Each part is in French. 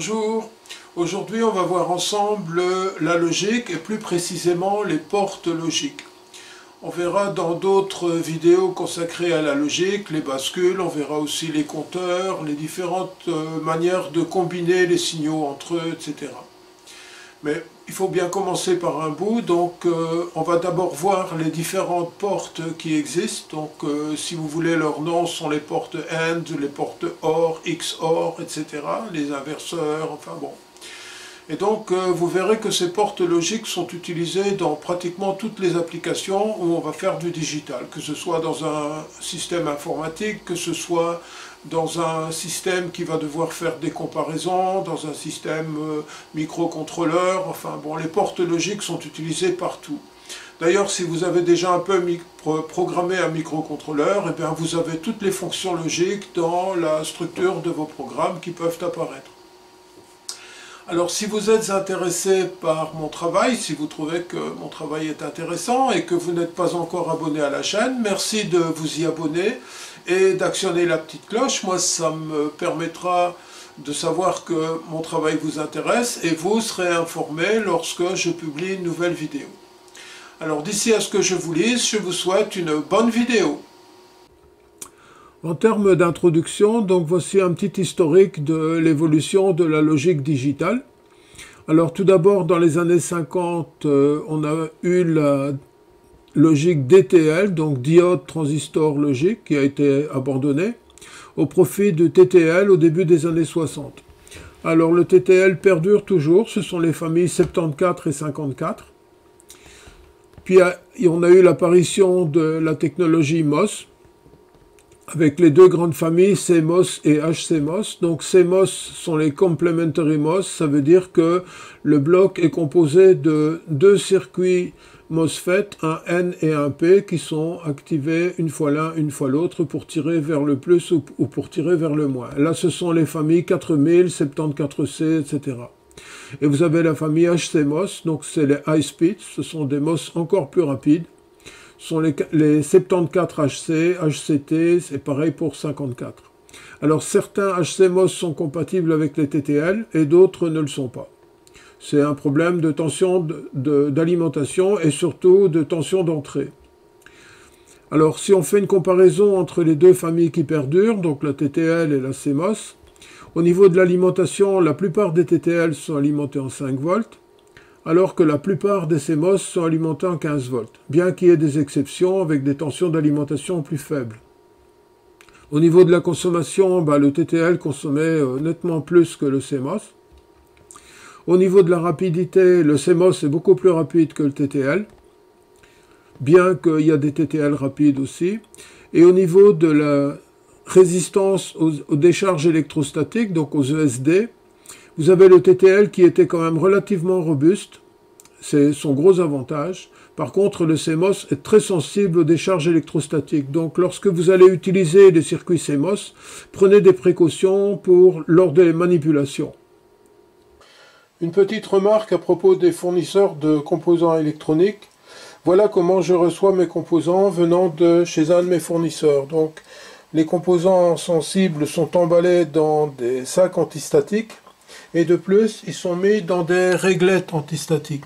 Bonjour, aujourd'hui on va voir ensemble la logique et plus précisément les portes logiques. On verra dans d'autres vidéos consacrées à la logique, les bascules, on verra aussi les compteurs, les différentes manières de combiner les signaux entre eux, etc. Mais il faut bien commencer par un bout, donc on va d'abord voir les différentes portes qui existent. Donc si vous voulez, leurs noms sont les portes AND, les portes OR, XOR, etc. Les inverseurs, enfin bon. Et donc vous verrez que ces portes logiques sont utilisées dans pratiquement toutes les applications où on va faire du digital, que ce soit dans un système informatique, que ce soit dans un système qui va devoir faire des comparaisons, dans un système microcontrôleur, enfin bon, les portes logiques sont utilisées partout. D'ailleurs, si vous avez déjà un peu programmé un microcontrôleur, eh bien, vous avez toutes les fonctions logiques dans la structure de vos programmes qui peuvent apparaître. Alors, si vous êtes intéressé par mon travail, si vous trouvez que mon travail est intéressant et que vous n'êtes pas encore abonné à la chaîne, merci de vous y abonner et d'actionner la petite cloche. Moi, ça me permettra de savoir que mon travail vous intéresse et vous serez informé lorsque je publie une nouvelle vidéo. Alors, d'ici à ce que je vous lise, je vous souhaite une bonne vidéo. En termes d'introduction, donc voici un petit historique de l'évolution de la logique digitale. Alors tout d'abord, dans les années 50, on a eu la logique DTL, donc diode transistor logique, qui a été abandonnée, au profit de TTL au début des années 60. Alors le TTL perdure toujours, ce sont les familles 74 et 54. Puis on a eu l'apparition de la technologie MOS, avec les deux grandes familles CMOS et HCMOS. Donc CMOS sont les complementary MOS, ça veut dire que le bloc est composé de deux circuits MOSFET, un N et un P, qui sont activés une fois l'un, une fois l'autre, pour tirer vers le plus ou pour tirer vers le moins. Là, ce sont les familles 4000, 74C, etc. Et vous avez la famille HCMOS, donc c'est les high speed, ce sont des MOS encore plus rapides. Sont les 74HC, HCT, c'est pareil pour 54. Alors certains HCMOS sont compatibles avec les TTL et d'autres ne le sont pas. C'est un problème de tension d'alimentation et surtout de tension d'entrée. Alors si on fait une comparaison entre les deux familles qui perdurent, donc la TTL et la CMOS, au niveau de l'alimentation, la plupart des TTL sont alimentés en 5 volts, alors que la plupart des CMOS sont alimentés en 15 volts, bien qu'il y ait des exceptions avec des tensions d'alimentation plus faibles. Au niveau de la consommation, le TTL consommait nettement plus que le CMOS. Au niveau de la rapidité, le CMOS est beaucoup plus rapide que le TTL, bien qu'il y a des TTL rapides aussi. Et au niveau de la résistance aux décharges électrostatiques, donc aux ESD, vous avez le TTL qui était quand même relativement robuste, c'est son gros avantage. Par contre, le CMOS est très sensible aux décharges électrostatiques. Donc, lorsque vous allez utiliser des circuits CMOS, prenez des précautions lors des manipulations. Une petite remarque à propos des fournisseurs de composants électroniques. Voilà comment je reçois mes composants venant de chez un de mes fournisseurs. Donc, les composants sensibles sont emballés dans des sacs antistatiques. Et de plus, ils sont mis dans des réglettes antistatiques.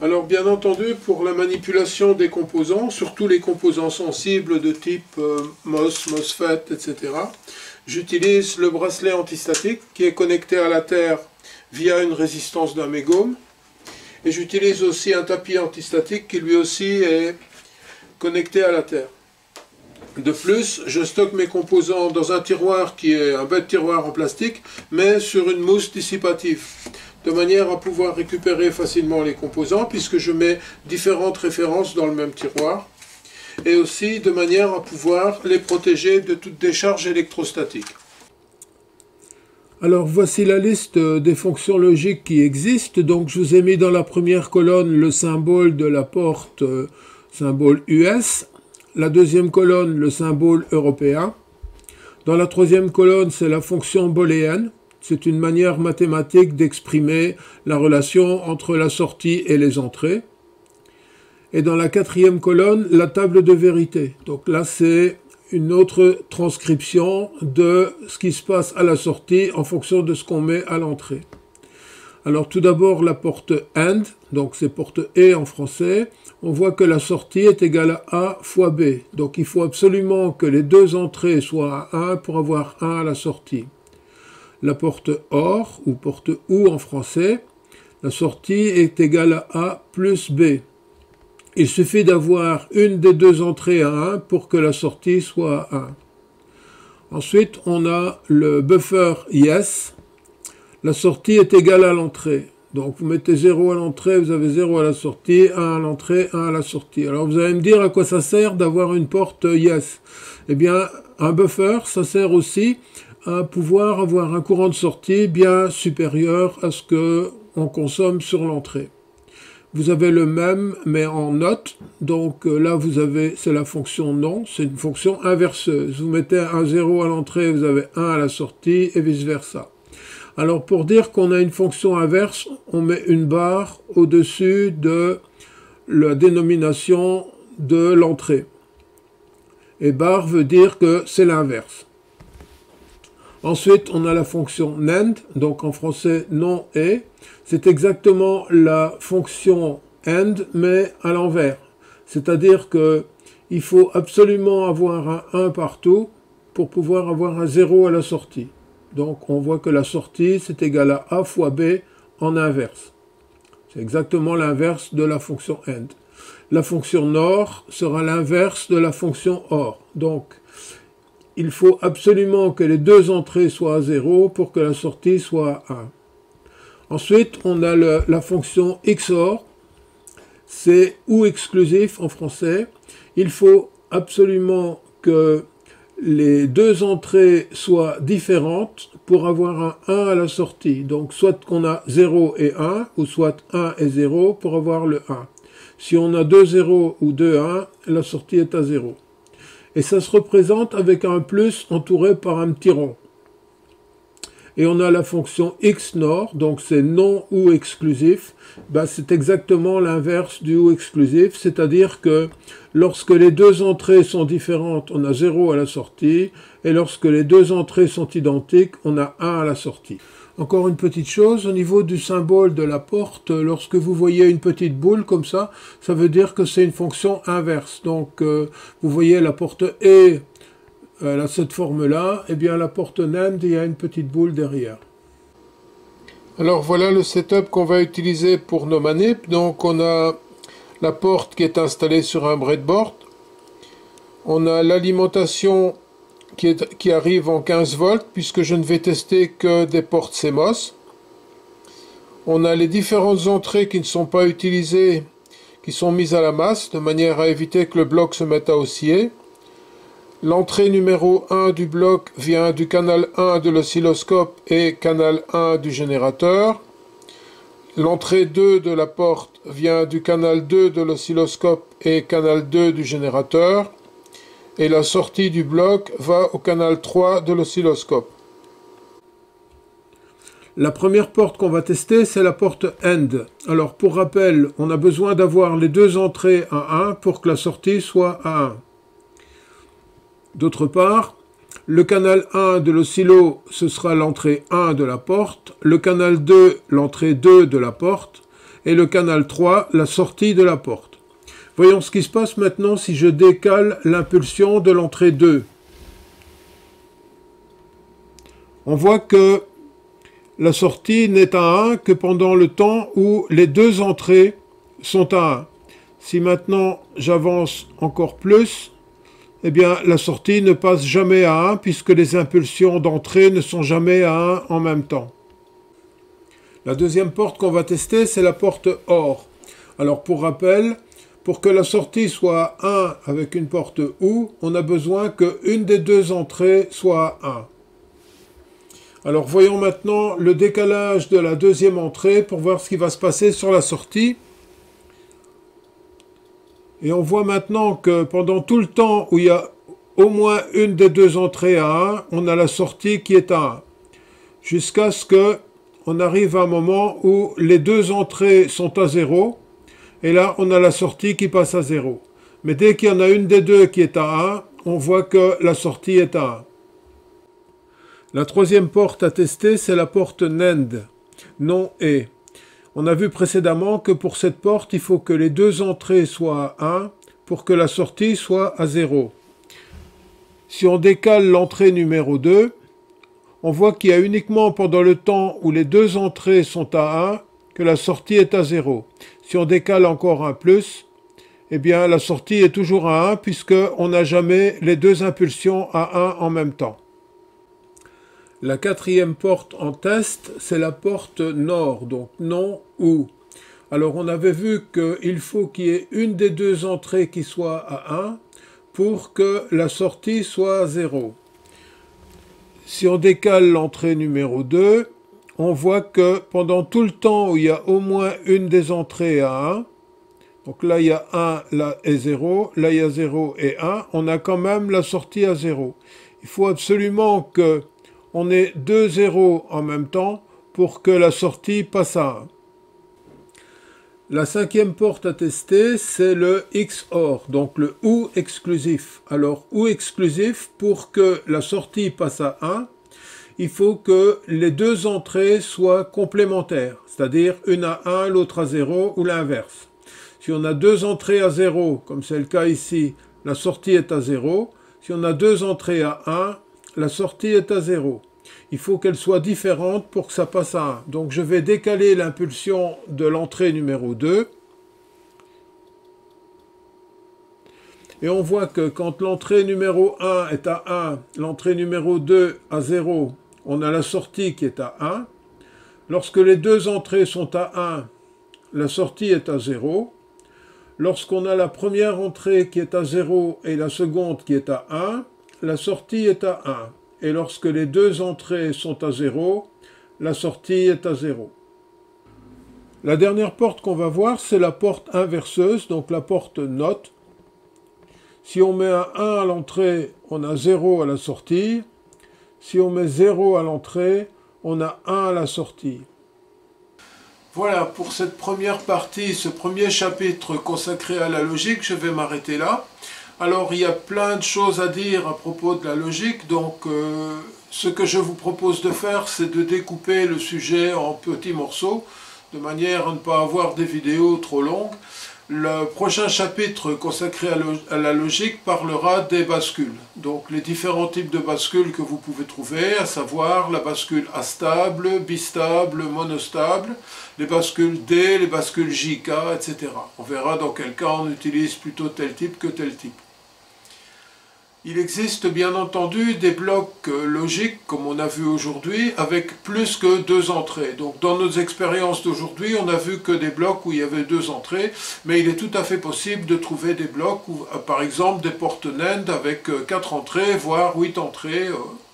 Alors bien entendu, pour la manipulation des composants, surtout les composants sensibles de type MOS, MOSFET, etc., j'utilise le bracelet antistatique qui est connecté à la terre via une résistance d'un mégome. Et j'utilise aussi un tapis antistatique qui lui aussi est connecté à la terre. De plus, je stocke mes composants dans un tiroir qui est un bête tiroir en plastique, mais sur une mousse dissipative, de manière à pouvoir récupérer facilement les composants, puisque je mets différentes références dans le même tiroir, et aussi de manière à pouvoir les protéger de toute décharge électrostatique. Alors voici la liste des fonctions logiques qui existent. Donc je vous ai mis dans la première colonne le symbole de la porte, symbole US. La deuxième colonne, le symbole européen. Dans la troisième colonne, c'est la fonction booléenne. C'est une manière mathématique d'exprimer la relation entre la sortie et les entrées. Et dans la quatrième colonne, la table de vérité. Donc là, c'est une autre transcription de ce qui se passe à la sortie en fonction de ce qu'on met à l'entrée. Alors tout d'abord la porte AND, donc c'est porte et en français, on voit que la sortie est égale à A fois B. Donc il faut absolument que les deux entrées soient à 1 pour avoir 1 à la sortie. La porte OR, ou porte OU en français, la sortie est égale à A plus B. Il suffit d'avoir une des deux entrées à 1 pour que la sortie soit à 1. Ensuite, on a le buffer yes. La sortie est égale à l'entrée. Donc vous mettez 0 à l'entrée, vous avez 0 à la sortie, 1 à l'entrée, 1 à la sortie. Alors vous allez me dire à quoi ça sert d'avoir une porte yes. Eh bien, un buffer, ça sert aussi à pouvoir avoir un courant de sortie bien supérieur à ce qu'on consomme sur l'entrée. Vous avez le même, mais en note. Donc là, vous avez, c'est la fonction non, c'est une fonction inverseuse. Vous mettez un 0 à l'entrée, vous avez 1 à la sortie, et vice-versa. Alors, pour dire qu'on a une fonction inverse, on met une barre au-dessus de la dénomination de l'entrée. Et barre veut dire que c'est l'inverse. Ensuite, on a la fonction NAND, donc en français non et. C'est exactement la fonction AND, mais à l'envers. C'est-à-dire qu'il faut absolument avoir un 1 partout pour pouvoir avoir un 0 à la sortie. Donc on voit que la sortie, c'est égal à A fois B en inverse. C'est exactement l'inverse de la fonction AND. La fonction NOR sera l'inverse de la fonction OR. Donc, il faut absolument que les deux entrées soient à 0 pour que la sortie soit à 1. Ensuite, on a la fonction XOR. C'est ou exclusif en français. Il faut absolument que les deux entrées soient différentes pour avoir un 1 à la sortie. Donc, soit qu'on a 0 et 1, ou soit 1 et 0 pour avoir le 1. Si on a 2 0 ou 2 1, la sortie est à 0. Et ça se représente avec un plus entouré par un petit rond. Et on a la fonction XNOR, donc c'est non ou exclusif. Ben, c'est exactement l'inverse du ou exclusif, c'est-à-dire que lorsque les deux entrées sont différentes, on a 0 à la sortie, et lorsque les deux entrées sont identiques, on a 1 à la sortie. Encore une petite chose, au niveau du symbole de la porte, lorsque vous voyez une petite boule comme ça veut dire que c'est une fonction inverse. Donc, vous voyez la porte E, elle a cette forme-là, et bien la porte NAND, il y a une petite boule derrière. Alors voilà le setup qu'on va utiliser pour nos manips. Donc on a la porte qui est installée sur un breadboard. On a l'alimentation qui arrive en 15 volts, puisque je ne vais tester que des portes CMOS. On a les différentes entrées qui ne sont pas utilisées, qui sont mises à la masse, de manière à éviter que le bloc se mette à osciller. L'entrée numéro 1 du bloc vient du canal 1 de l'oscilloscope et canal 1 du générateur. L'entrée 2 de la porte vient du canal 2 de l'oscilloscope et canal 2 du générateur. Et la sortie du bloc va au canal 3 de l'oscilloscope. La première porte qu'on va tester, c'est la porte AND. Alors pour rappel, on a besoin d'avoir les deux entrées à 1 pour que la sortie soit à 1. D'autre part, le canal 1 de l'oscillo, ce sera l'entrée 1 de la porte, le canal 2, l'entrée 2 de la porte, et le canal 3, la sortie de la porte. Voyons ce qui se passe maintenant si je décale l'impulsion de l'entrée 2. On voit que la sortie n'est à 1 que pendant le temps où les deux entrées sont à 1. Si maintenant j'avance encore plus, eh bien la sortie ne passe jamais à 1 puisque les impulsions d'entrée ne sont jamais à 1 en même temps. La deuxième porte qu'on va tester, c'est la porte OR. Alors pour rappel, pour que la sortie soit 1 avec une porte OU, on a besoin qu'une des deux entrées soit 1. Alors voyons maintenant le décalage de la deuxième entrée pour voir ce qui va se passer sur la sortie. Et on voit maintenant que pendant tout le temps où il y a au moins une des deux entrées à 1, on a la sortie qui est à 1. Jusqu'à ce qu'on arrive à un moment où les deux entrées sont à 0. Et là, on a la sortie qui passe à 0. Mais dès qu'il y en a une des deux qui est à 1, on voit que la sortie est à 1. La troisième porte à tester, c'est la porte NAND, non et. On a vu précédemment que pour cette porte, il faut que les deux entrées soient à 1 pour que la sortie soit à 0. Si on décale l'entrée numéro 2, on voit qu'il y a uniquement pendant le temps où les deux entrées sont à 1 que la sortie est à 0. Si on décale encore un plus, eh bien la sortie est toujours à 1 puisqu'on n'a jamais les deux impulsions à 1 en même temps. La quatrième porte en test, c'est la porte NOR, donc non ou. Alors on avait vu qu'il faut qu'il y ait une des deux entrées qui soit à 1 pour que la sortie soit à 0. Si on décale l'entrée numéro 2, on voit que pendant tout le temps où il y a au moins une des entrées à 1, donc là il y a 1, là et 0, là il y a 0 et 1, on a quand même la sortie à 0. Il faut absolument qu'on ait deux 0 en même temps pour que la sortie passe à 1. La cinquième porte à tester, c'est le XOR, donc le OU exclusif. Alors, OU exclusif, pour que la sortie passe à 1, il faut que les deux entrées soient complémentaires, c'est-à-dire une à 1, l'autre à 0 ou l'inverse. Si on a deux entrées à 0, comme c'est le cas ici, la sortie est à 0. Si on a deux entrées à 1, la sortie est à 0. Il faut qu'elles soient différentes pour que ça passe à 1. Donc je vais décaler l'impulsion de l'entrée numéro 2. Et on voit que quand l'entrée numéro 1 est à 1, l'entrée numéro 2 à 0, on a la sortie qui est à 1. Lorsque les deux entrées sont à 1, la sortie est à 0. Lorsqu'on a la première entrée qui est à 0 et la seconde qui est à 1, la sortie est à 1. Et lorsque les deux entrées sont à 0, la sortie est à 0. La dernière porte qu'on va voir, c'est la porte inverseuse, donc la porte NOT. Si on met un 1 à l'entrée, on a 0 à la sortie. Si on met 0 à l'entrée, on a 1 à la sortie. Voilà, pour cette première partie, ce premier chapitre consacré à la logique, je vais m'arrêter là. Alors, il y a plein de choses à dire à propos de la logique, donc ce que je vous propose de faire, c'est de découper le sujet en petits morceaux, de manière à ne pas avoir des vidéos trop longues. Le prochain chapitre consacré à la logique parlera des bascules, donc les différents types de bascules que vous pouvez trouver, à savoir la bascule astable, bistable, monostable, les bascules D, les bascules JK, etc. On verra dans quel cas on utilise plutôt tel type que tel type. Il existe bien entendu des blocs logiques, comme on a vu aujourd'hui, avec plus que deux entrées. Donc dans nos expériences d'aujourd'hui, on n'a vu que des blocs où il y avait deux entrées, mais il est tout à fait possible de trouver des blocs, où, par exemple des portes NAND avec 4 entrées, voire 8 entrées,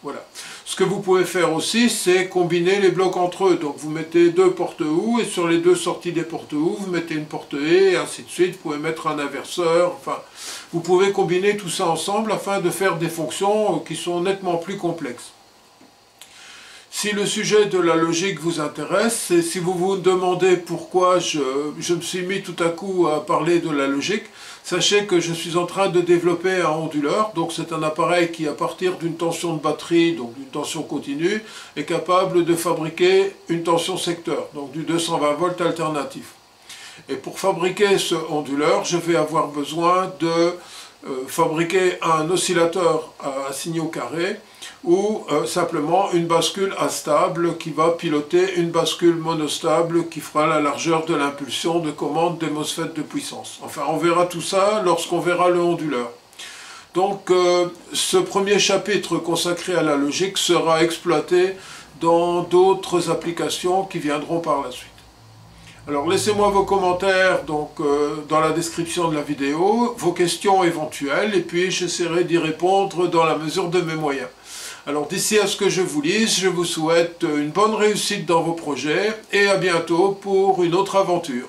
voilà. Ce que vous pouvez faire aussi, c'est combiner les blocs entre eux. Donc vous mettez deux portes OU, et sur les deux sorties des portes OU, vous mettez une porte E, et ainsi de suite. Vous pouvez mettre un inverseur, enfin, vous pouvez combiner tout ça ensemble afin de faire des fonctions qui sont nettement plus complexes. Si le sujet de la logique vous intéresse, et si vous vous demandez pourquoi je me suis mis tout à coup à parler de la logique, sachez que je suis en train de développer un onduleur, donc c'est un appareil qui, à partir d'une tension de batterie, donc d'une tension continue, est capable de fabriquer une tension secteur, donc du 220 volts alternatif. Et pour fabriquer ce onduleur, je vais avoir besoin de fabriquer un oscillateur à signaux carrés, ou simplement une bascule astable qui va piloter une bascule monostable qui fera la largeur de l'impulsion de commande des MOSFET de puissance. Enfin, on verra tout ça lorsqu'on verra le onduleur. Donc, ce premier chapitre consacré à la logique sera exploité dans d'autres applications qui viendront par la suite. Alors, laissez-moi vos commentaires donc, dans la description de la vidéo, vos questions éventuelles, et puis j'essaierai d'y répondre dans la mesure de mes moyens. Alors d'ici à ce que je vous lise, je vous souhaite une bonne réussite dans vos projets et à bientôt pour une autre aventure.